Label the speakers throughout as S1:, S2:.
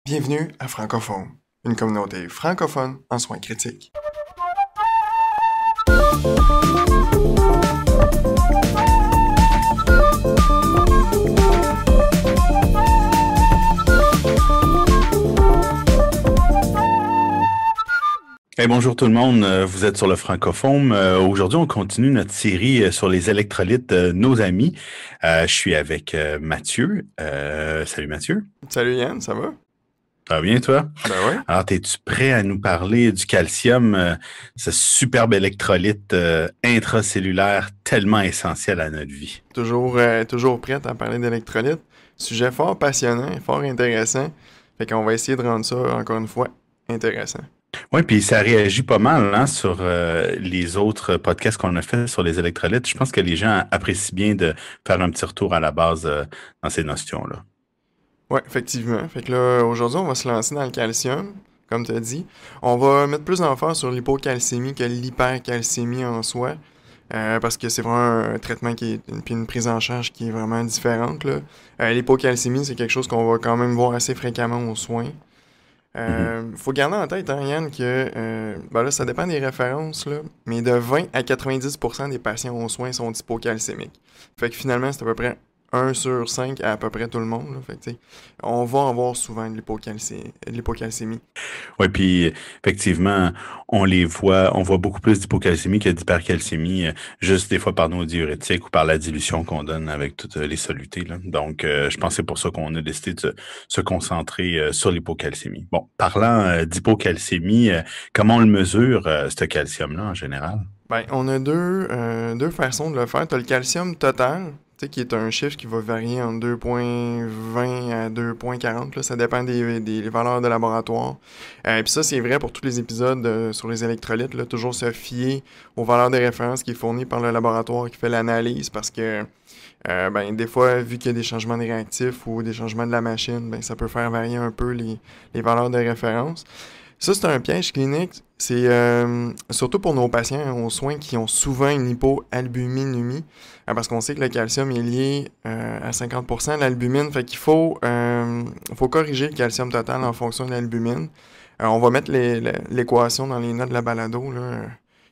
S1: Bienvenue à Francophone, une communauté francophone en soins critiques.
S2: Hey, bonjour tout le monde, vous êtes sur le Francophone. Aujourd'hui, on continue notre série sur les électrolytes, nos amis. Je suis avec Mathieu. Salut Mathieu.
S1: Salut Yann, ça va?
S2: Ça va bien toi?
S1: Ben oui.
S2: Alors, es-tu prêt à nous parler du calcium, ce superbe électrolyte intracellulaire tellement essentiel à notre vie?
S1: Toujours prête à parler d'électrolytes. Sujet fort passionnant, fort intéressant. Fait qu'on va essayer de rendre ça, encore une fois, intéressant.
S2: Oui, puis ça réagit pas mal hein, sur les autres podcasts qu'on a fait sur les électrolytes. Je pense que les gens apprécient bien de faire un petit retour à la base dans ces notions-là.
S1: Ouais, effectivement. Fait que là, aujourd'hui, on va se lancer dans le calcium, comme tu as dit. On va mettre plus d'emphase sur l'hypocalcémie que l'hypercalcémie en soi. Parce que c'est vraiment un traitement puis une prise en charge qui est vraiment différente, là. L'hypocalcémie, c'est quelque chose qu'on va quand même voir assez fréquemment aux soins.
S2: Mhm.
S1: Faut garder en tête, hein, Yann, que ben là, ça dépend des références, là, mais de 20 à 90% des patients aux soins sont hypocalcémiques. Fait que finalement, c'est à peu près 1 sur 5 à peu près tout le monde, là. Fait que, tu sais, on va avoir souvent de l'hypocalcémie.
S2: Oui, puis effectivement, on voit beaucoup plus d'hypocalcémie que d'hypercalcémie, juste des fois par nos diurétiques ou par la dilution qu'on donne avec toutes les solutés, là. Donc, je pense que c'est pour ça qu'on a décidé de se concentrer sur l'hypocalcémie. Bon, parlant d'hypocalcémie, comment on le mesure, ce calcium-là en général?
S1: Ben, on a deux façons de le faire. Tu as le calcium total, tu sais, qui est un chiffre qui va varier entre 2,20 à 2,40. Là, ça dépend des valeurs de laboratoire. Puis ça, c'est vrai pour tous les épisodes sur les électrolytes. Là, toujours se fier aux valeurs de référence qui est fournies par le laboratoire qui fait l'analyse parce que ben, des fois, vu qu'il y a des changements de réactifs ou des changements de la machine, ben, ça peut faire varier un peu les valeurs de référence. Ça, c'est un piège clinique. C'est surtout pour nos patients aux soins qui ont souvent une hypoalbuminémie, parce qu'on sait que le calcium est lié à 50% de l'albumine. Fait qu'il faut corriger le calcium total en fonction de l'albumine. On va mettre l'équation dans les notes de la balado, là,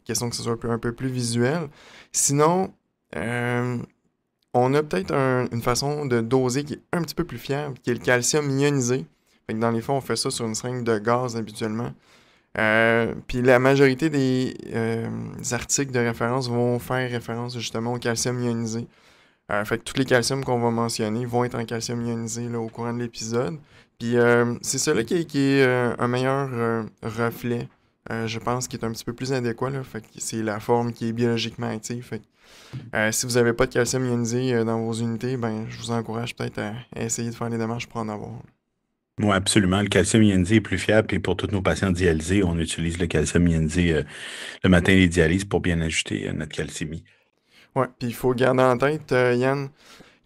S1: question que ce soit un peu plus visuel. Sinon, on a peut-être une façon de doser qui est un petit peu plus fiable, qui est le calcium ionisé. Fait que dans les fonds, on fait ça sur une seringue de gaz habituellement. Puis la majorité des articles de référence vont faire référence justement au calcium ionisé. Fait que tous les calciums qu'on va mentionner vont être en calcium ionisé là, au courant de l'épisode. Puis c'est celui qui est un meilleur reflet, je pense, qui est un petit peu plus adéquat. Là. Fait que c'est la forme qui est biologiquement active. Fait que, si vous n'avez pas de calcium ionisé dans vos unités, ben je vous encourage peut-être à essayer de faire les démarches pour en avoir.
S2: Oui, absolument. Le calcium ionisé est plus fiable. Et pour tous nos patients dialysés, on utilise le calcium ionisé le matin des dialyses pour bien ajuster notre calcémie.
S1: Ouais, puis il faut garder en tête, Yann,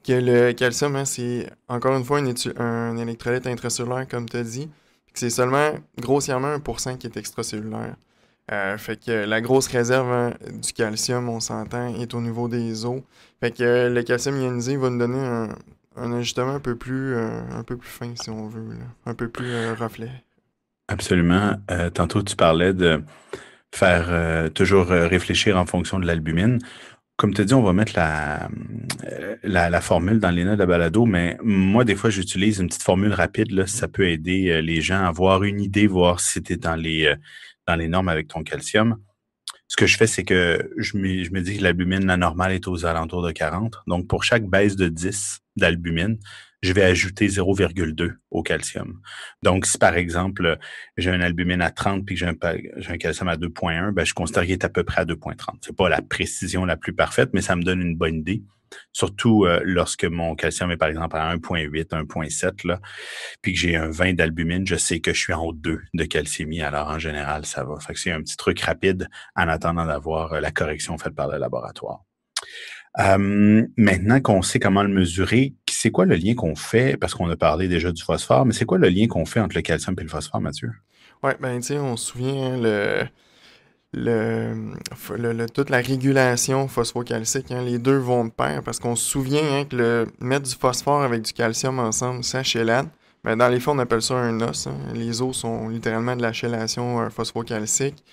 S1: que le calcium, hein, c'est encore une fois un électrolyte intracellulaire, comme tu as dit, puis que c'est seulement grossièrement 1% qui est extracellulaire. Fait que la grosse réserve hein, du calcium, on s'entend, est au niveau des os. Fait que le calcium ionisé va nous donner un ajustement un peu plus fin, si on veut, là. Un peu plus reflet.
S2: Absolument. Tantôt, tu parlais de faire toujours réfléchir en fonction de l'albumine. Comme tu as dit, on va mettre la formule dans les notes de balado, mais moi, des fois, j'utilise une petite formule rapide. Là, ça peut aider les gens à avoir une idée, voir si tu es dans les normes avec ton calcium. Ce que je fais, c'est que je me dis que l'albumine, la normale, est aux alentours de 40. Donc, pour chaque baisse de 10 d'albumine, je vais ajouter 0,2 au calcium. Donc, si par exemple, j'ai un albumine à 30 puis que j'ai un calcium à 2,1, ben, je considère qu'il est à peu près à 2,30. C'est pas la précision la plus parfaite, mais ça me donne une bonne idée. Surtout lorsque mon calcium est par exemple à 1,8, 1,7, là, puis que j'ai un 20 d'albumine, je sais que je suis en haut de 2 de calcémie. Alors, en général, ça va. Fait que c'est un petit truc rapide en attendant d'avoir la correction faite par le laboratoire. Maintenant qu'on sait comment le mesurer, c'est quoi le lien qu'on fait? Parce qu'on a parlé déjà du phosphore, mais c'est quoi le lien qu'on fait entre le calcium et le phosphore, Mathieu?
S1: Ouais, ben tu sais, on se souvient, hein, toute la régulation phosphocalcique, hein, les deux vont de pair parce qu'on se souvient hein, que mettre du phosphore avec du calcium ensemble, ça chelate. Mais dans les faits, on appelle ça un os, hein. Les os sont littéralement de la chélation phosphocalcique.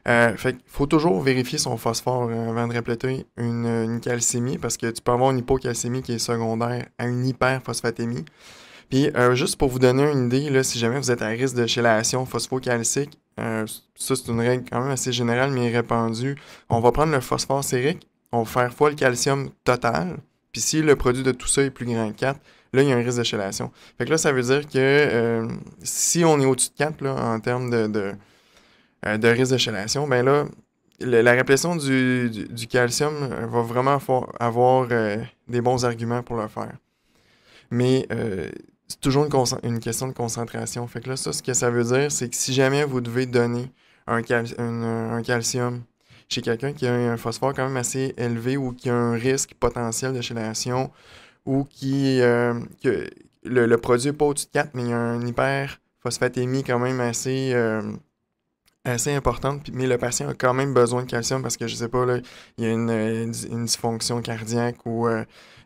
S1: Fait qu'il faut toujours vérifier son phosphore avant de répéter une calcémie parce que tu peux avoir une hypocalcémie qui est secondaire à une hyperphosphatémie. Puis, juste pour vous donner une idée, là, si jamais vous êtes à risque de chélation phosphocalcique, ça c'est une règle quand même assez générale mais répandue. On va prendre le phosphore sérique, on va faire fois le calcium total, puis si le produit de tout ça est plus grand que 4, là, il y a un risque de chélation. Fait que là, ça veut dire que si on est au-dessus de 4 là, en termes de risque de chélation, ben là, la réplétion du calcium va vraiment avoir des bons arguments pour le faire. Mais c'est toujours une question de concentration. Fait que là, ça, ce que ça veut dire, c'est que si jamais vous devez donner un calcium chez quelqu'un qui a un phosphore quand même assez élevé ou qui a un risque potentiel de chélation ou que le produit n'est pas au-dessus de 4, mais il y a une hyperphosphatémie quand même assez importante, mais le patient a quand même besoin de calcium parce que, je sais pas, là, il y a une dysfonction cardiaque ou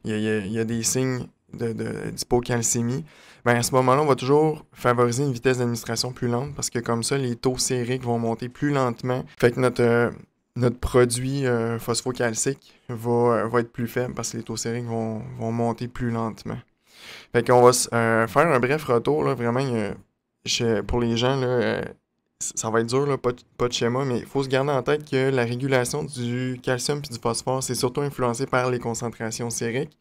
S1: il y a des signes d'hypocalcémie, ben à ce moment-là, on va toujours favoriser une vitesse d'administration plus lente parce que comme ça, les taux sériques vont monter plus lentement. Fait que notre produit phosphocalcique va être plus faible parce que les taux sériques vont monter plus lentement. Fait qu'on va faire un bref retour, là, vraiment, pour les gens, là, ça va être dur, là, pas de schéma, mais il faut se garder en tête que la régulation du calcium et du phosphore, c'est surtout influencé par les concentrations sériques,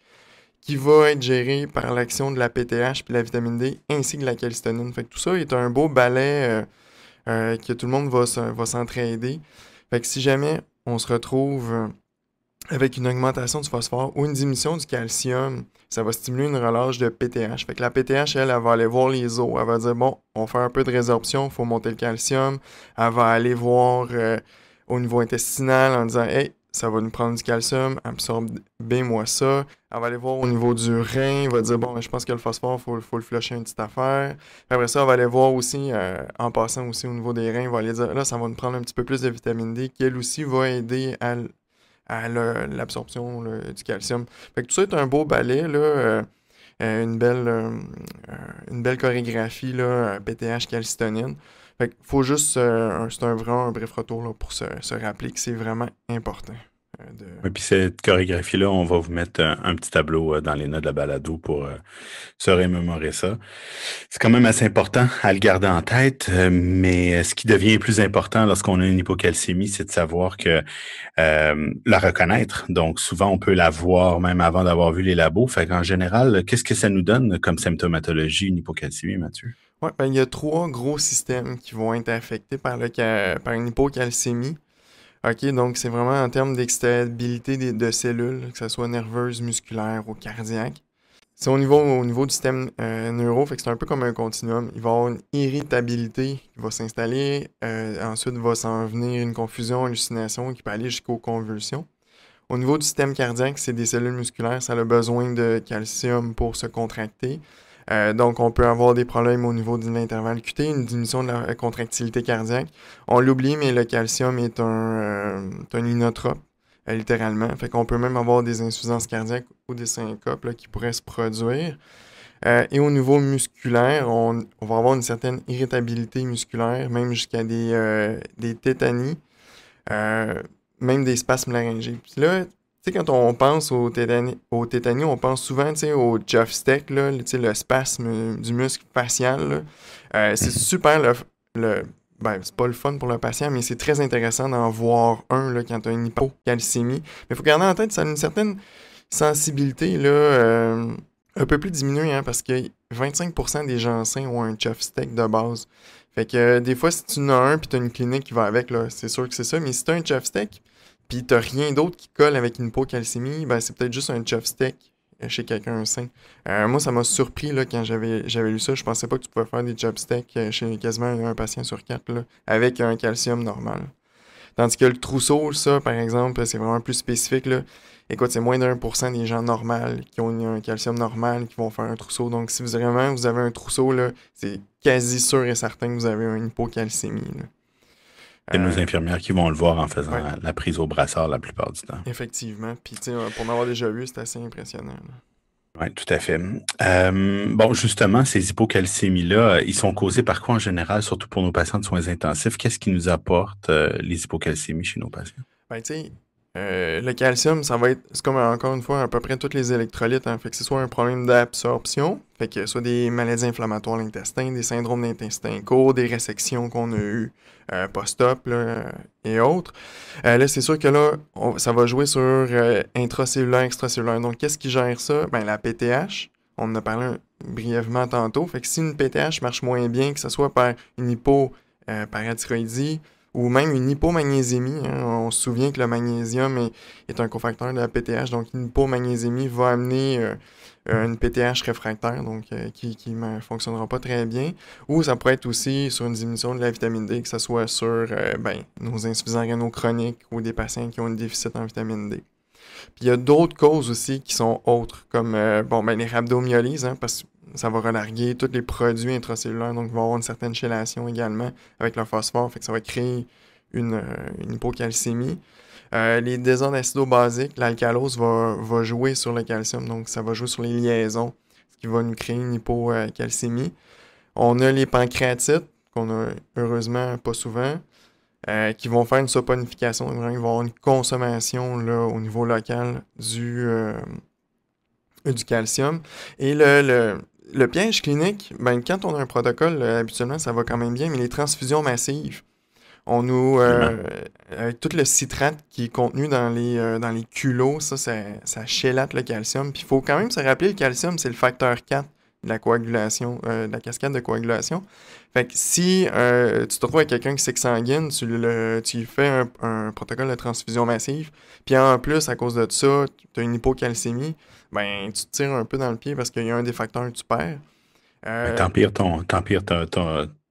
S1: qui va être gérée par l'action de la PTH puis la vitamine D, ainsi que la calcitonine. Fait que tout ça est un beau balai que tout le monde va s'entraider. Fait que si jamais on se retrouve avec une augmentation du phosphore ou une diminution du calcium, ça va stimuler une relâche de PTH. Fait que la PTH, elle va aller voir les os. Elle va dire, bon, on fait un peu de résorption, il faut monter le calcium. Elle va aller voir au niveau intestinal en disant, hey, ça va nous prendre du calcium, absorbez-moi ça. Elle va aller voir au niveau du rein, elle va dire, bon, je pense que le phosphore, il faut le flusher une petite affaire. Puis après ça, elle va aller voir aussi, en passant aussi au niveau des reins, elle va aller dire, là, ça va nous prendre un petit peu plus de vitamine D, qui elle aussi va aider à l'absorption du calcium. Fait que tout ça est un beau balai, là, une belle chorégraphie, là, PTH calcitonine. Fait qu'il faut juste, vraiment un bref retour là, pour se rappeler que c'est vraiment important.
S2: Et puis cette chorégraphie-là, on va vous mettre un petit tableau dans les notes de la balado pour se remémorer ça. C'est quand même assez important à le garder en tête, mais ce qui devient plus important lorsqu'on a une hypocalcémie, c'est de savoir que la reconnaître. Donc, souvent, on peut la voir même avant d'avoir vu les labos. Fait qu'en général, qu'est-ce que ça nous donne comme symptomatologie, une hypocalcémie, Mathieu?
S1: Ouais, ben, il y a 3 gros systèmes qui vont être affectés par une hypocalcémie. OK, donc c'est vraiment en termes d'excitabilité de cellules, que ce soit nerveuse, musculaire ou cardiaque. C'est au niveau du système neuro, fait que c'est un peu comme un continuum. Il va y avoir une irritabilité qui va s'installer, ensuite va s'en venir une confusion, hallucination qui peut aller jusqu'aux convulsions. Au niveau du système cardiaque, c'est des cellules musculaires, ça a besoin de calcium pour se contracter. Donc, on peut avoir des problèmes au niveau de l'intervalle QT, une diminution de la contractilité cardiaque. On l'oublie, mais le calcium est un inotrope, littéralement. Fait qu'on peut même avoir des insuffisances cardiaques ou des syncopes là, qui pourraient se produire. Et au niveau musculaire, on va avoir une certaine irritabilité musculaire, même jusqu'à des tétanies, même des spasmes laryngés. Puis là, tu sais, quand on pense au tétanie, on pense souvent, tu sais, au Jeffsteck, là, tu sais, le spasme du muscle facial, là. C'est super ben, c'est pas le fun pour le patient, mais c'est très intéressant d'en voir un, là, quand tu as une hypocalcémie. Mais il faut garder en tête, ça a une certaine sensibilité, là, un peu plus diminuée, hein, parce que 25% des gens sains ont un Jeffsteck de base. Fait que des fois, si tu en as un puis tu as une clinique qui va avec, là, c'est sûr que c'est ça. Mais si tu as un Jeffsteck, puis t'as rien d'autre qui colle avec une hypocalcémie, ben c'est peut-être juste un chopstick chez quelqu'un sain. Moi, ça m'a surpris là, quand j'avais lu ça. Je pensais pas que tu pouvais faire des chopsticks chez quasiment un patient sur 4 là, avec un calcium normal. Tandis que le trousseau, ça, par exemple, c'est vraiment plus spécifique. Là. Écoute, c'est moins d'1% des gens normaux qui ont un calcium normal qui vont faire un trousseau. Donc, si vous avez un trousseau, là, c'est quasi sûr et certain que vous avez une hypocalcémie. Là.
S2: C'est nos infirmières qui vont le voir en faisant
S1: Ouais.
S2: la prise au brassard la plupart du temps.
S1: Effectivement. Puis, tu sais, pour m'avoir déjà vu, c'est assez impressionnant. Là.
S2: Oui, tout à fait. Bon, justement, ces hypocalcémies-là, ils sont causés par quoi en général, surtout pour nos patients de soins intensifs? Qu'est-ce qui nous apporte les hypocalcémies chez nos patients?
S1: Ben, tu sais, le calcium, ça va être, c'est comme encore une fois à peu près tous les électrolytes, hein. Fait que c'est soit un problème d'absorption, fait que soit des maladies inflammatoires de l'intestin, des syndromes d'intestin court, des résections qu'on a eues post-op là, et autres. Là, c'est sûr que là, ça va jouer sur intracellulaire, extracellulaire. Donc, qu'est-ce qui gère ça? Ben, la PTH. On en a parlé brièvement tantôt. Fait que si une PTH marche moins bien, que ce soit par une hypoparathyroïdie, ou même une hypomagnésémie, hein. On se souvient que le magnésium est un cofacteur de la PTH, donc une hypomagnésémie va amener une PTH réfractaire, donc qui ne fonctionnera pas très bien. Ou ça pourrait être aussi sur une diminution de la vitamine D, que ce soit sur nos insuffisants rénaux chroniques ou des patients qui ont un déficit en vitamine D. Puis il y a d'autres causes aussi qui sont autres, comme les rhabdomyolyses, hein, parce que ça va relarguer tous les produits intracellulaires, donc il va y avoir une certaine chélation également avec le phosphore, fait que ça va créer une hypocalcémie. Les désordres acido-basiques, l'alcalose va jouer sur le calcium, donc ça va jouer sur les liaisons, ce qui va nous créer une hypocalcémie. On a les pancréatites, qu'on a heureusement pas souvent, qui vont faire une saponification. Donc, ils vont avoir une consommation là, au niveau local du calcium. Et le piège clinique, ben, quand on a un protocole, habituellement, ça va quand même bien, mais les transfusions massives, on nous,
S2: Absolument.
S1: avec tout le citrate qui est contenu dans les culots, ça chélate le calcium. Puis il faut quand même se rappeler, le calcium, c'est le facteur 4 de la coagulation, de la cascade de coagulation. Fait que si tu te retrouves avec quelqu'un qui est sanguine, tu lui fais un protocole de transfusion massive, puis en plus, à cause de ça, tu as une hypocalcémie, ben tu te tires un peu dans le pied parce qu'il y a un des facteurs que tu perds.
S2: Ouais,
S1: Euh,
S2: t'empires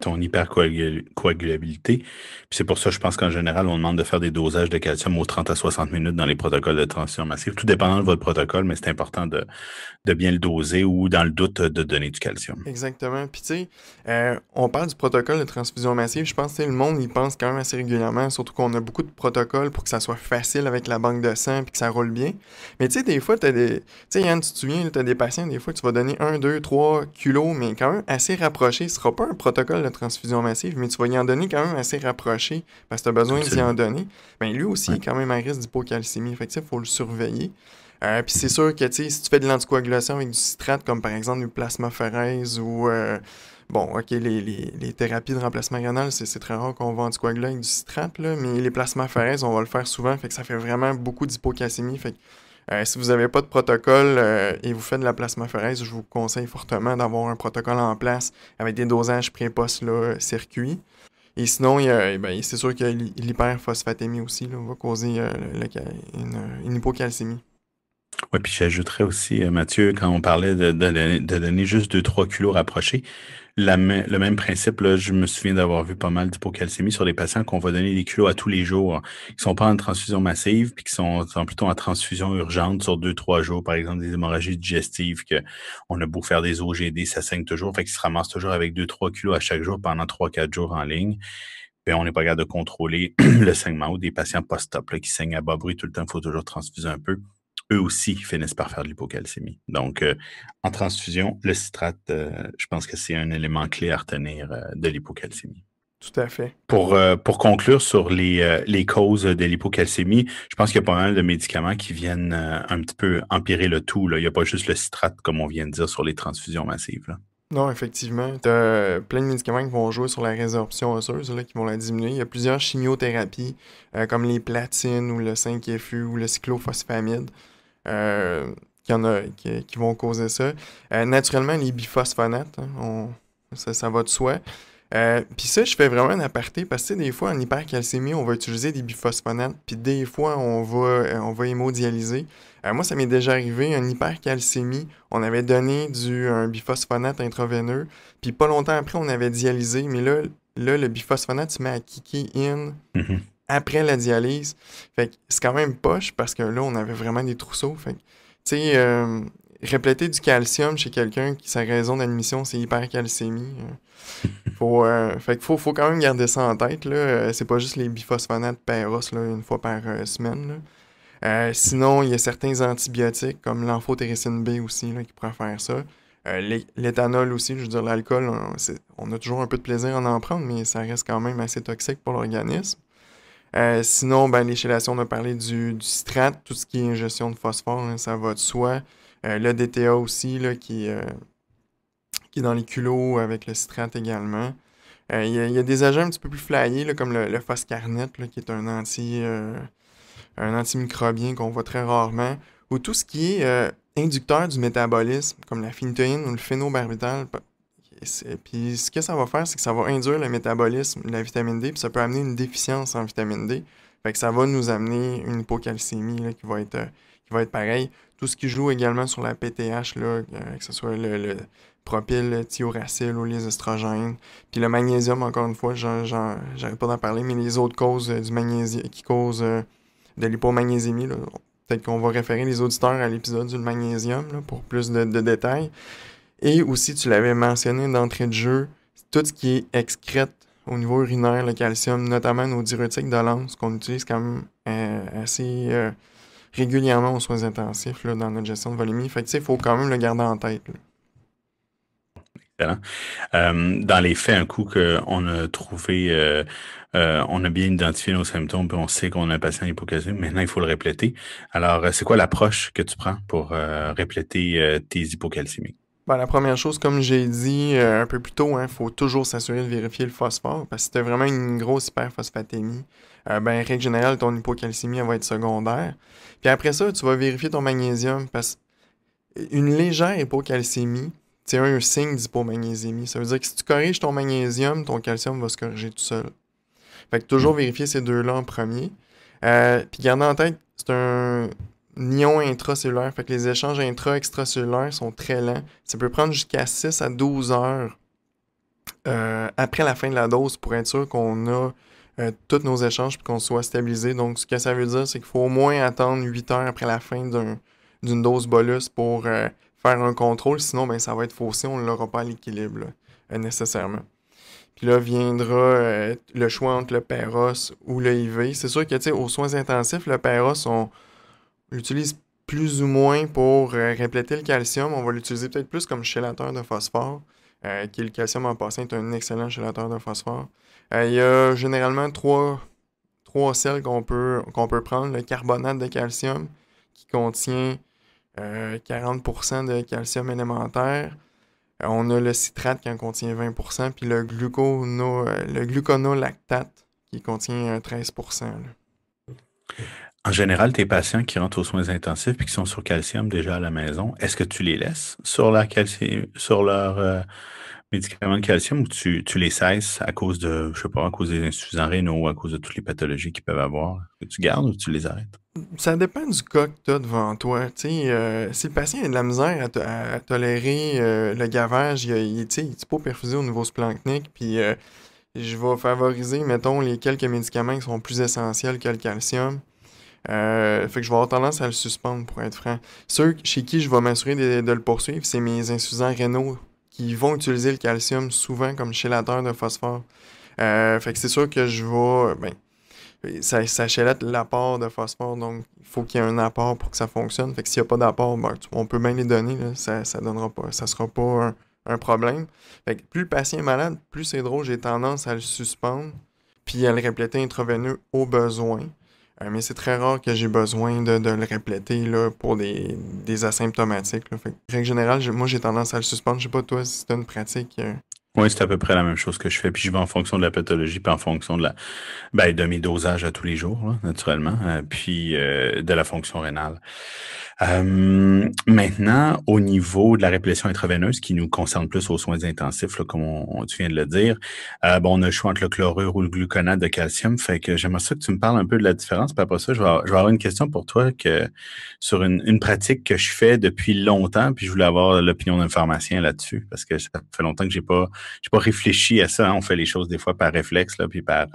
S2: ton hypercoagulabilité. Puis c'est pour ça, je pense qu'en général, on demande de faire des dosages de calcium aux 30 à 60 minutes dans les protocoles de transfusion massive, tout dépendant de votre protocole, mais c'est important de bien le doser ou, dans le doute, de donner du calcium.
S1: Exactement. Puis tu sais, on parle du protocole de transfusion massive. Je pense que le monde y pense quand même assez régulièrement, surtout qu'on a beaucoup de protocoles pour que ça soit facile avec la banque de sang puis que ça roule bien. Mais tu sais, des fois, t'as des. Tu sais, Yann, tu te souviens, tu as des patients, des fois, tu vas donner 1, 2, 3 kilos, mais quand même assez rapproché. Ce sera pas un protocole de transfusion massive, mais tu vas y en donner quand même assez rapproché parce que tu as besoin d'y en
S2: Absolument.
S1: donner. Ben lui aussi, il
S2: Ouais.
S1: est quand même à risque d'hypocalcémie. Fait que ça, il faut le surveiller. Puis c'est sûr que, tu sais, si tu fais de l'anticoagulation avec du citrate, comme par exemple du plasmaphéreuse ou, les thérapies de remplacement rénal, c'est très rare qu'on va anticoaguler avec du citrate, là, mais les plasmaphéreses, on va le faire souvent, fait que ça fait vraiment beaucoup d'hypocalcémie. Fait que si vous n'avez pas de protocole et vous faites de la plasmaphérèse, je vous conseille fortement d'avoir un protocole en place avec des dosages pré post là, circuit. Et sinon, c'est sûr que l'hyperphosphatémie aussi là, va causer une hypocalcémie.
S2: Ouais, puis j'ajouterais aussi, Mathieu, quand on parlait de donner juste 2-3 kilos rapprochés, le même principe, là, je me souviens d'avoir vu pas mal d'hypocalcémie sur des patients qu'on va donner des kilos à tous les jours, qui sont pas en transfusion massive, puis qui sont plutôt en transfusion urgente sur 2-3 jours, par exemple des hémorragies digestives, que on a beau faire des OGD, ça saigne toujours, fait qu'ils se ramassent toujours avec 2-3 kilos à chaque jour pendant 3-4 jours en ligne. Puis on n'est pas capable de contrôler le saignement ou des patients post-op là, qui saignent à bas bruit tout le temps, il faut toujours transfuser un peu. Eux aussi finissent par faire de l'hypocalcémie. Donc, en transfusion, le citrate, je pense que c'est un élément clé à retenir de l'hypocalcémie.
S1: Tout à fait.
S2: Pour conclure sur les causes de l'hypocalcémie, je pense qu'il y a pas mal de médicaments qui viennent un petit peu empirer le tout, là. Il n'y a pas juste le citrate, comme on vient de dire, sur les transfusions massives, là.
S1: Non, effectivement. T'as plein de médicaments qui vont jouer sur la résorption osseuse, là, qui vont la diminuer. Il y a plusieurs chimiothérapies, comme les platines ou le 5-FU ou le cyclophosphamide, qui vont causer ça. Naturellement, les biphosphonates, hein, ça va de soi. Puis ça, je fais vraiment un aparté parce que tu sais, des fois, en hypercalcémie, on va utiliser des biphosphonates, puis des fois, on va hémodialyser. Moi, ça m'est déjà arrivé, en hypercalcémie, on avait donné un biphosphonate intraveineux, puis pas longtemps après, on avait dialysé, mais là le biphosphonate se met à kicker in
S2: Mhm.
S1: après la dialyse. Fait que c'est quand même poche parce que là, on avait vraiment des trousseaux. Fait que, tu sais, répléter du calcium chez quelqu'un qui sa raison d'admission, c'est hypercalcémie. Fait qu'il faut quand même garder ça en tête, là. C'est pas juste les biphosphonates Peros, là, une fois par semaine, là. Sinon, il y a certains antibiotiques, comme l'amphotericine B aussi, là, qui pourraient faire ça. L'éthanol aussi, je veux dire, l'alcool, on a toujours un peu de plaisir à en prendre, mais ça reste quand même assez toxique pour l'organisme. Sinon, ben, les chélations, on a parlé du citrate, tout ce qui est ingestion de phosphore, hein, ça va de soi. Le DTA aussi, là, qui est dans les culots avec le citrate également. Il y a des agents un petit peu plus flyés, là, comme le foscarnet, là, qui est un antimicrobien qu'on voit très rarement, ou tout ce qui est inducteur du métabolisme, comme la phénitoïne ou le phénobarbital. Puis ce que ça va faire, c'est que ça va induire le métabolisme de la vitamine D, puis ça peut amener une déficience en vitamine D. Fait que ça va nous amener une hypocalcémie là, qui va être pareil. Tout ce qui joue également sur la PTH, là, que ce soit le propylthiouracil ou les estrogènes. Puis le magnésium, encore une fois, j'arrête pas d'en parler, mais les autres causes du magnésium qui causent de l'hypomagnésémie, là, peut-être qu'on va référer les auditeurs à l'épisode du magnésium là, pour plus de détails. Et aussi, tu l'avais mentionné d'entrée de jeu, tout ce qui est excrète au niveau urinaire, le calcium, notamment nos diurétiques de l'anse, qu'on utilise quand même assez régulièrement aux soins intensifs là, dans notre gestion de volémie. Fait que, tu sais, il faut quand même le garder en tête. Là.
S2: Excellent. Dans les faits, un coup qu'on a trouvé, on a bien identifié nos symptômes, puis on sait qu'on a un patient hypocalcémique, maintenant il faut le répléter. Alors, c'est quoi l'approche que tu prends pour répléter tes hypocalcémies?
S1: Ben, la première chose, comme j'ai dit un peu plus tôt, il faut toujours s'assurer de vérifier le phosphore, parce que si tu as vraiment une grosse hyperphosphatémie, ben, règle générale, ton hypocalcémie elle va être secondaire. Puis après ça, tu vas vérifier ton magnésium, parce qu'une légère hypocalcémie, c'est un signe d'hypomagnésémie. Ça veut dire que si tu corriges ton magnésium, ton calcium va se corriger tout seul. Fait que toujours vérifier ces deux-là en premier. Puis garder en tête, c'est un ion intracellulaire. Fait que les échanges intra-extracellulaires sont très lents. Ça peut prendre jusqu'à 6 à 12 heures après la fin de la dose pour être sûr qu'on a tous nos échanges et qu'on soit stabilisé. Donc, ce que ça veut dire, c'est qu'il faut au moins attendre 8 heures après la fin d'une dose bolus pour faire un contrôle. Sinon, ben, ça va être faussé. On ne l'aura pas à l'équilibre nécessairement. Puis là viendra le choix entre le Péros ou le IV. C'est sûr que, tu sais, aux soins intensifs, le Péros, on l'utilise plus ou moins pour répléter le calcium. On va l'utiliser peut-être plus comme chélateur de phosphore, qui est le calcium en passant est un excellent chélateur de phosphore. Il y a généralement trois sels qu'on peut prendre. Le carbonate de calcium, qui contient 40% de calcium élémentaire. On a le citrate qui en contient 20%, puis le gluconolactate qui contient 13%. Là.
S2: En général, tes patients qui rentrent aux soins intensifs et qui sont sur calcium déjà à la maison, est-ce que tu les laisses sur leur médicaments de calcium ou tu les cesses à cause de, je sais pas, à cause des insuffisants rénaux ou à cause de toutes les pathologies qu'ils peuvent avoir? Est-ce que tu gardes ou tu les arrêtes?
S1: Ça dépend du cas que tu as devant toi. Si le patient a de la misère à tolérer le gavage, il est pas perfusé au niveau splanchnique, puis je vais favoriser, mettons, les quelques médicaments qui sont plus essentiels que le calcium. Fait que je vais avoir tendance à le suspendre, pour être franc. Ceux chez qui je vais m'assurer de le poursuivre, c'est mes insuffisants rénaux qui vont utiliser le calcium souvent comme chélateur de phosphore. Fait que c'est sûr que je vais... Ben, ça chélate l'apport de phosphore, donc il faut qu'il y ait un apport pour que ça fonctionne. Fait que s'il n'y a pas d'apport, ben, on peut bien les donner, là, ça donnera pas, ça sera pas un problème. Fait que plus le patient est malade, plus c'est drôle, j'ai tendance à le suspendre, puis à le répléter intraveineux au besoin. Mais c'est très rare que j'ai besoin de le répléter là, pour des asymptomatiques. Là. Fait que, règle générale, moi j'ai tendance à le suspendre. Je sais pas toi si c'est une pratique.
S2: Oui, c'est à peu près la même chose que je fais. Puis je vais en fonction de la pathologie, puis en fonction de mes dosages à tous les jours, là, naturellement, puis de la fonction rénale. Maintenant, au niveau de la réplétion intraveineuse, qui nous concerne plus aux soins intensifs, là, comme tu viens de le dire, on a le choix entre le chlorure ou le gluconate de calcium. Fait que j'aimerais ça que tu me parles un peu de la différence. Puis après ça, je vais avoir une question pour toi sur une pratique que je fais depuis longtemps, puis je voulais avoir l'opinion d'un pharmacien là-dessus, parce que ça fait longtemps que j'ai pas réfléchi à ça. Hein. On fait les choses des fois par réflexe, là, puis par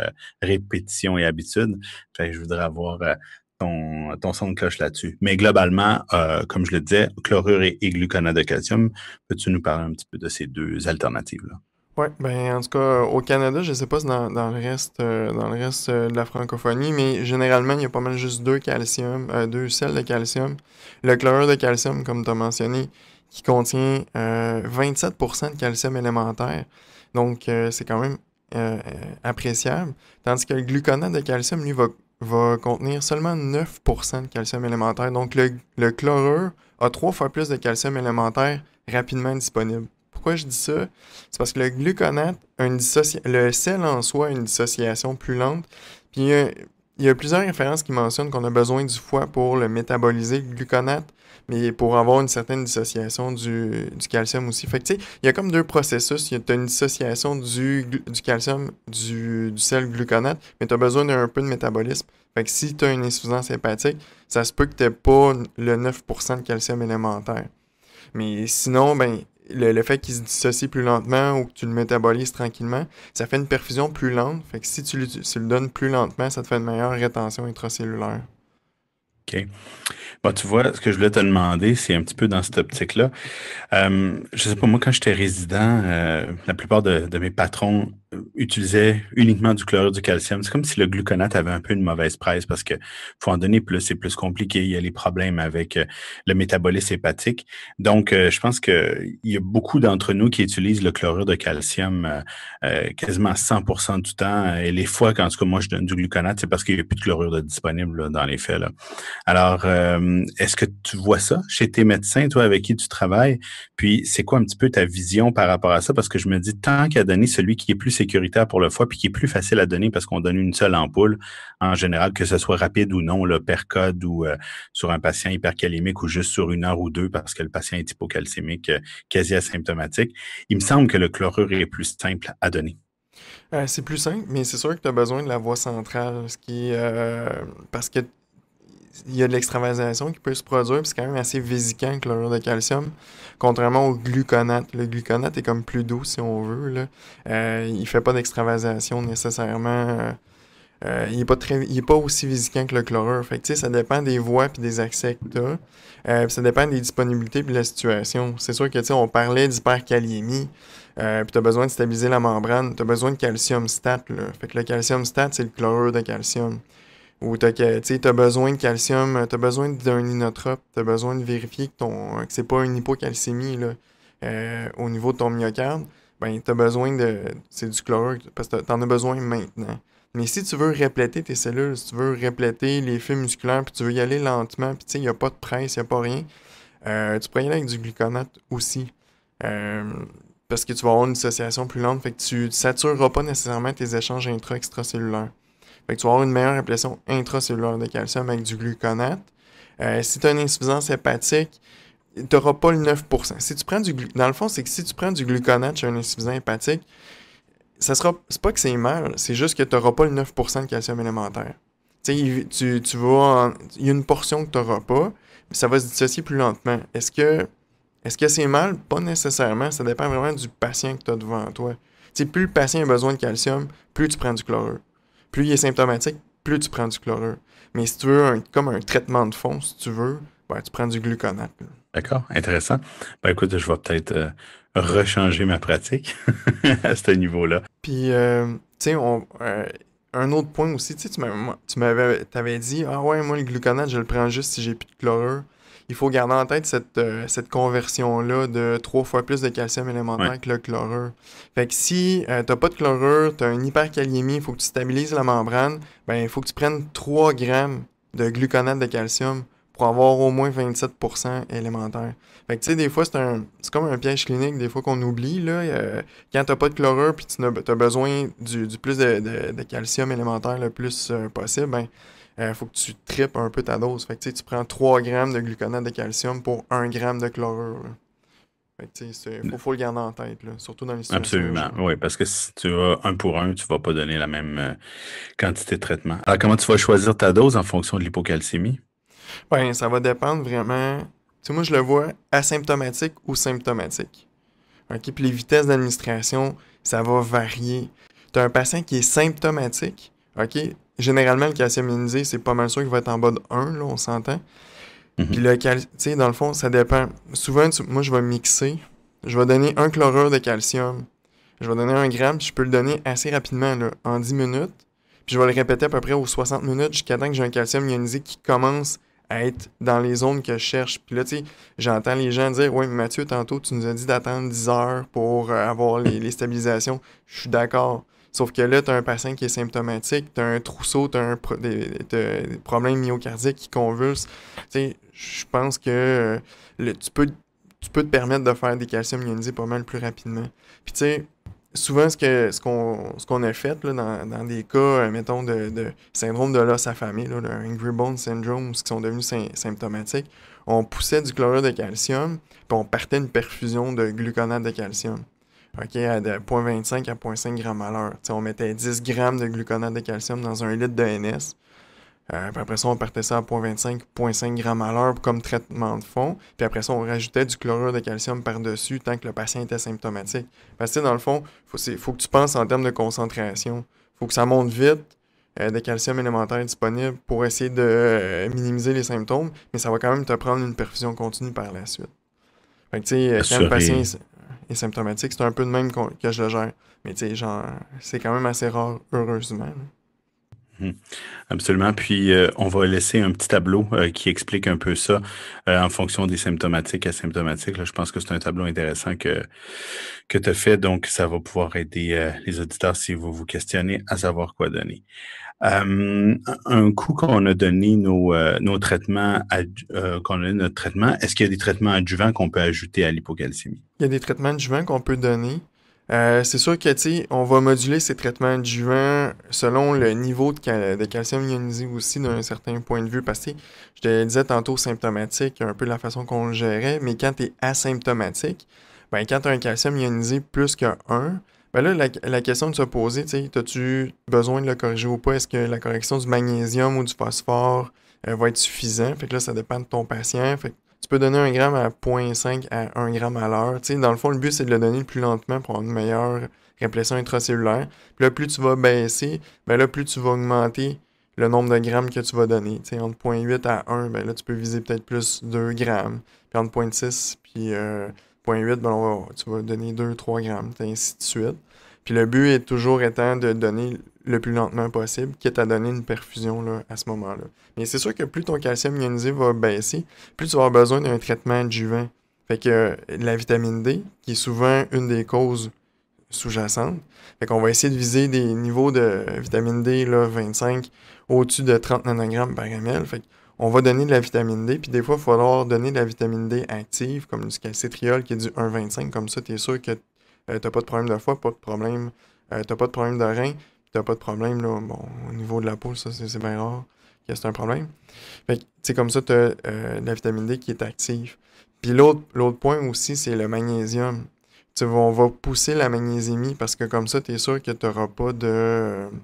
S2: répétition et habitude. Fait que je voudrais avoir ton son de cloche là-dessus. Mais globalement, comme je le disais, chlorure et gluconate de calcium, peux-tu nous parler un petit peu de ces deux alternatives-là?
S1: Ouais, ben en tout cas, au Canada, je sais pas si dans le reste de la francophonie, mais généralement, il y a pas mal juste deux sels de calcium. Le chlorure de calcium, comme tu as mentionné, qui contient 27% de calcium élémentaire. Donc, c'est quand même appréciable. Tandis que le gluconate de calcium, lui, va contenir seulement 9% de calcium élémentaire. Donc, le chlorure a 3 fois plus de calcium élémentaire rapidement disponible. Pourquoi je dis ça? C'est parce que le gluconate le sel en soi a une dissociation plus lente. Puis il y a plusieurs références qui mentionnent qu'on a besoin du foie pour le métaboliser, le gluconate, mais pour avoir une certaine dissociation du calcium aussi. Fait que tu sais, il y a comme deux processus. Tu as une dissociation du calcium du sel gluconate, mais tu as besoin d'un peu de métabolisme. Fait que si tu as une insuffisance hépatique, ça se peut que tu n'aies pas le 9% de calcium élémentaire. Mais sinon, ben, le fait qu'il se dissocie plus lentement ou que tu le métabolises tranquillement, ça fait une perfusion plus lente. Fait que si tu le donnes plus lentement, ça te fait une meilleure rétention intracellulaire.
S2: OK. Bon, tu vois, ce que je voulais te demander, c'est un petit peu dans cette optique-là. Je sais pas, moi, quand j'étais résident, la plupart de mes patrons utilisaient uniquement du chlorure du calcium. C'est comme si le gluconate avait un peu une mauvaise presse parce que faut en donner plus, c'est plus compliqué. Il y a les problèmes avec le métabolisme hépatique. Donc, je pense que il y a beaucoup d'entre nous qui utilisent le chlorure de calcium quasiment 100% du temps. Et les fois, quand en tout cas moi je donne du gluconate, c'est parce qu'il n'y a plus de chlorure de disponible là, dans les faits, là. Alors, est-ce que tu vois ça chez tes médecins, toi, avec qui tu travailles? Puis, c'est quoi un petit peu ta vision par rapport à ça? Parce que je me dis, tant qu'à donner celui qui est plus sécuritaire pour le foie, puis qui est plus facile à donner parce qu'on donne une seule ampoule, en général, que ce soit rapide ou non, là, per code ou sur un patient hypercalémique ou juste sur 1 heure ou 2 parce que le patient est hypocalcémique, quasi asymptomatique, il me semble que le chlorure est plus simple à donner.
S1: C'est plus simple, mais c'est sûr que tu as besoin de la voie centrale, parce que il y a de l'extravasation qui peut se produire, puis c'est quand même assez vésicant le chlorure de calcium, contrairement au gluconate. Le gluconate est comme plus doux, si on veut, là. Il fait pas d'extravasation nécessairement. Il est pas aussi vésicant que le chlorure. Fait que, tu sais, ça dépend des voies puis des accès que t'as. Puis ça dépend des disponibilités puis de la situation. C'est sûr que, tu sais, on parlait d'hyperkaliémie, puis t'as besoin de stabiliser la membrane. T'as besoin de calcium stat, là. Fait que le calcium stat, c'est le chlorure de calcium. Ou t'as besoin de calcium, t'as besoin d'un inotrope, t'as besoin de vérifier que c'est pas une hypocalcémie là, au niveau de ton myocarde, ben c'est du chlorure parce que t'en as besoin maintenant. Mais si tu veux répléter tes cellules, si tu veux répléter les fibres musculaires, puis tu veux y aller lentement, puis tu sais, il n'y a pas de presse, il n'y a pas rien, tu pourrais y aller avec du gluconate aussi. Euh, Parce que tu vas avoir une dissociation plus lente, fait que tu ne satureras pas nécessairement tes échanges intra-extracellulaires. Fait que tu vas avoir une meilleure impression intracellulaire de calcium avec du gluconate. Si tu as une insuffisance hépatique, tu n'auras pas le 9%. Si tu prends Dans le fond, c'est que si tu prends du gluconate chez un insuffisant hépatique, c'est pas que c'est mal, c'est juste que tu n'auras pas le 9% de calcium élémentaire. Il y a une portion que tu n'auras pas, mais ça va se dissocier plus lentement. Est-ce que c'est mal? Pas nécessairement. Ça dépend vraiment du patient que tu as devant toi. Plus le patient a besoin de calcium, plus tu prends du chlorure. Plus il est symptomatique, plus tu prends du chlorure. Mais si tu veux comme un traitement de fond, si tu veux, ben, tu prends du gluconate, là.
S2: D'accord, intéressant. Ben écoute, je vais peut-être rechanger ma pratique à ce niveau-là.
S1: Puis, tu sais, un autre point aussi, tu sais, t'avais dit, ah ouais, moi le gluconate, je le prends juste si j'ai plus de chlorure. Il faut garder en tête cette conversion-là de 3 fois plus de calcium
S2: Ouais.
S1: élémentaire que le chlorure. Fait que si t'as pas de chlorure, t'as une hyperkaliémie, il faut que tu stabilises la membrane, ben il faut que tu prennes 3 grammes de gluconate de calcium pour avoir au moins 27% élémentaire. Fait que tu sais, des fois, c'est comme un piège clinique, des fois qu'on oublie, là. Quand t'as pas de chlorure puis t'as besoin du plus de calcium élémentaire le plus possible, ben, faut que tu tripes un peu ta dose. Fait que tu sais, tu prends 3 grammes de gluconate de calcium pour 1 gramme de chlorure, là. Fait que tu sais, faut le garder en tête, là, surtout dans les situations
S2: Absolument.
S1: urgentes.
S2: Oui, parce que si tu vas 1 pour 1, tu vas pas donner la même quantité de traitement. Alors, comment tu vas choisir ta dose en fonction de l'hypocalcémie?
S1: Ben, ça va dépendre vraiment. Tu sais, moi, je le vois asymptomatique ou symptomatique. OK? Puis les vitesses d'administration, ça va varier. Tu as un patient qui est symptomatique. OK? Généralement, le calcium ionisé, c'est pas mal sûr qu'il va être en bas de 1, là, on s'entend. Puis
S2: Mhm.
S1: tu sais, dans le fond, ça dépend. Souvent, moi, je vais mixer. Je vais donner un chlorure de calcium Je vais donner 1 gramme, puis je peux le donner assez rapidement, là, en 10 minutes. Puis je vais le répéter à peu près aux 60 minutes jusqu'à temps que j'ai un calcium ionisé qui commence à être dans les zones que je cherche. Puis là, tu sais, j'entends les gens dire, ouais, mais Mathieu, tantôt, tu nous as dit d'attendre 10 heures pour avoir les stabilisations. Je suis d'accord. Sauf que là, tu as un patient qui est symptomatique, tu as un trousseau, tu as des problèmes myocardiques qui convulsent. Tu sais, je pense que tu peux te permettre de faire des calciums ionisés pas mal plus rapidement. Puis tu sais, souvent ce qu'on a fait là, dans des cas, mettons, de syndrome de l'os affamé, là, le Angry Bone Syndrome, ce qui sont devenus symptomatiques, on poussait du chlorure de calcium, puis on partait une perfusion de gluconate de calcium. OK, à de 0,25 à 0,5 grammes à l'heure. On mettait 10 grammes de gluconate de calcium dans 1 litre de NS. Puis après ça, on partait ça à 0,25, 0,5 grammes à l'heure comme traitement de fond. Puis après ça, on rajoutait du chlorure de calcium par-dessus tant que le patient était symptomatique. Parce que dans le fond, faut que tu penses en termes de concentration. Faut que ça monte vite de calcium élémentaire disponible pour essayer de minimiser les symptômes, mais ça va quand même te prendre une perfusion continue par la suite. Fait que tu sais, quand le patient
S2: Assurer.
S1: est symptomatique, c'est un peu de même que je le gère. Mais tu sais, genre, c'est quand même assez rare, heureusement, là.
S2: Mhm. Absolument. Puis, on va laisser un petit tableau qui explique un peu ça en fonction des symptomatiques asymptomatiques. Là, je pense que c'est un tableau intéressant que tu as fait. Donc, ça va pouvoir aider les auditeurs si vous vous questionnez à savoir quoi donner. Un coup qu'on a donné nos traitements, qu'on a donné notre traitement, est-ce qu'il y a des traitements adjuvants qu'on peut ajouter à l'hypocalcémie?
S1: Il y a des traitements adjuvants qu'on peut donner. C'est sûr que, tu sais, on va moduler ces traitements adjuvants selon le niveau de calcium ionisé aussi d'un certain point de vue. Parce que, tu sais, je te disais tantôt symptomatique, un peu la façon qu'on le gérait, mais quand tu es asymptomatique, ben, quand tu as un calcium ionisé plus que 1, ben là, la question de se poser, tu sais, as-tu besoin de le corriger ou pas? Est-ce que la correction du magnésium ou du phosphore va être suffisant? Fait que là, ça dépend de ton patient. Fait que tu peux donner 1 gramme à 0,5 à 1 gramme à l'heure. Tu sais, dans le fond, le but, c'est de le donner le plus lentement pour avoir une meilleure répression intracellulaire. Puis là, plus tu vas baisser, ben là, plus tu vas augmenter le nombre de grammes que tu vas donner. Tu sais, entre 0,8 à 1, ben là, tu peux viser peut-être plus 2 grammes. Puis entre 0,6 puis 0,8, ben tu vas donner 2-3 grammes, ainsi de suite. Puis le but est toujours étant de donner le plus lentement possible, quitte à donner une perfusion là, à ce moment-là. Mais c'est sûr que plus ton calcium ionisé va baisser, plus tu vas avoir besoin d'un traitement adjuvant. Fait que la vitamine D, qui est souvent une des causes sous-jacentes, fait qu'on va essayer de viser des niveaux de vitamine D là, 25 au-dessus de 30 nanogrammes par ml. Fait qu'on va donner de la vitamine D, puis des fois, il va falloir donner de la vitamine D active, comme du calcitriol qui est du 1,25. Comme ça, tu es sûr que t'as pas de problème de foie, pas de problème, t'as pas de problème de rein, t'as pas de problème là, bon, au niveau de la peau, ça c'est bien rare que c'est un problème. Fait que, tu sais, comme ça, tu as de la vitamine D qui est active. Puis l'autre point aussi, c'est le magnésium. Tu sais, on va pousser la magnésémie parce que comme ça, tu es sûr que tu n'auras pas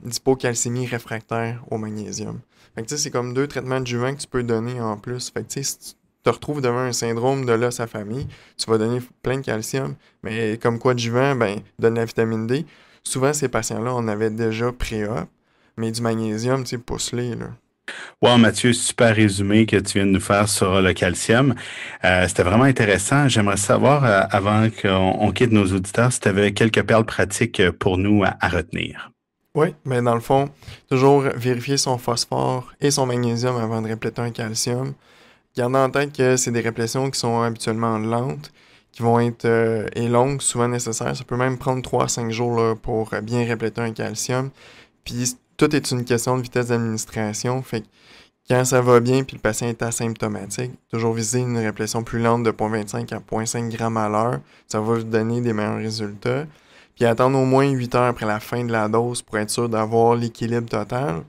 S1: d'hypocalcémie réfractaire au magnésium. Fait que tu sais, c'est comme 2 traitements adjuvants que tu peux donner en plus. Fait que tu sais, si tu te retrouves devant un syndrome de l'os affamé, tu vas donner plein de calcium, mais comme coadjuvant, ben, donne la vitamine D. Souvent, ces patients-là, on avait déjà pré-op, mais du magnésium, tu sais, pousse-les, là.
S2: Wow, Mathieu, super résumé que tu viens de nous faire sur le calcium. C'était vraiment intéressant. J'aimerais savoir, avant qu'on quitte nos auditeurs, si tu avais quelques perles pratiques pour nous à retenir.
S1: Oui, mais dans le fond, toujours vérifier son phosphore et son magnésium avant de répléter un calcium. Gardez en tête que c'est des réplétions qui sont habituellement lentes, qui vont être et longues, souvent nécessaires. Ça peut même prendre 3 à 5 jours là, pour bien répléter un calcium. Puis tout est une question de vitesse d'administration. Fait que quand ça va bien puis le patient est asymptomatique, toujours viser une réplétion plus lente de 0,25 à 0,5 grammes à l'heure. Ça va vous donner des meilleurs résultats. Puis attendre au moins 8 heures après la fin de la dose pour être sûr d'avoir l'équilibre total.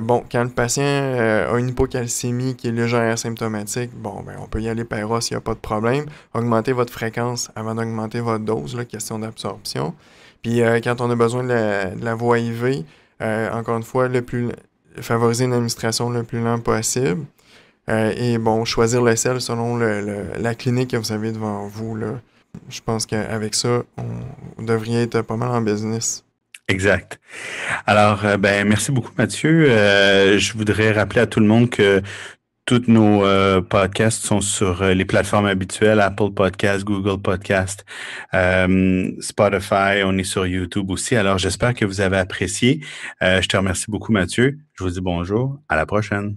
S1: Bon, quand le patient a une hypocalcémie qui est légère asymptomatique, bon, ben, on peut y aller par os, il n'y a pas de problème. Augmentez votre fréquence avant d'augmenter votre dose, là, question d'absorption. Puis quand on a besoin de la voie IV, encore une fois, favoriser une administration le plus lent possible. Et bon, choisir le sel selon la clinique que vous avez devant vous, là. Je pense qu'avec ça, on devrait être pas mal en business.
S2: Exact. Alors, ben, merci beaucoup, Mathieu. Je voudrais rappeler à tout le monde que Tous nos podcasts sont sur les plateformes habituelles, Apple Podcast, Google Podcast, Spotify, on est sur YouTube aussi. Alors, j'espère que vous avez apprécié. Je te remercie beaucoup, Mathieu. Je vous dis bonjour. À la prochaine.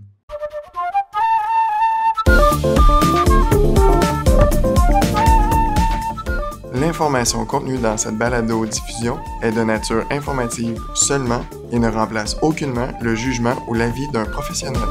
S1: L'information contenue dans cette balado-diffusion est de nature informative seulement et ne remplace aucunement le jugement ou l'avis d'un professionnel.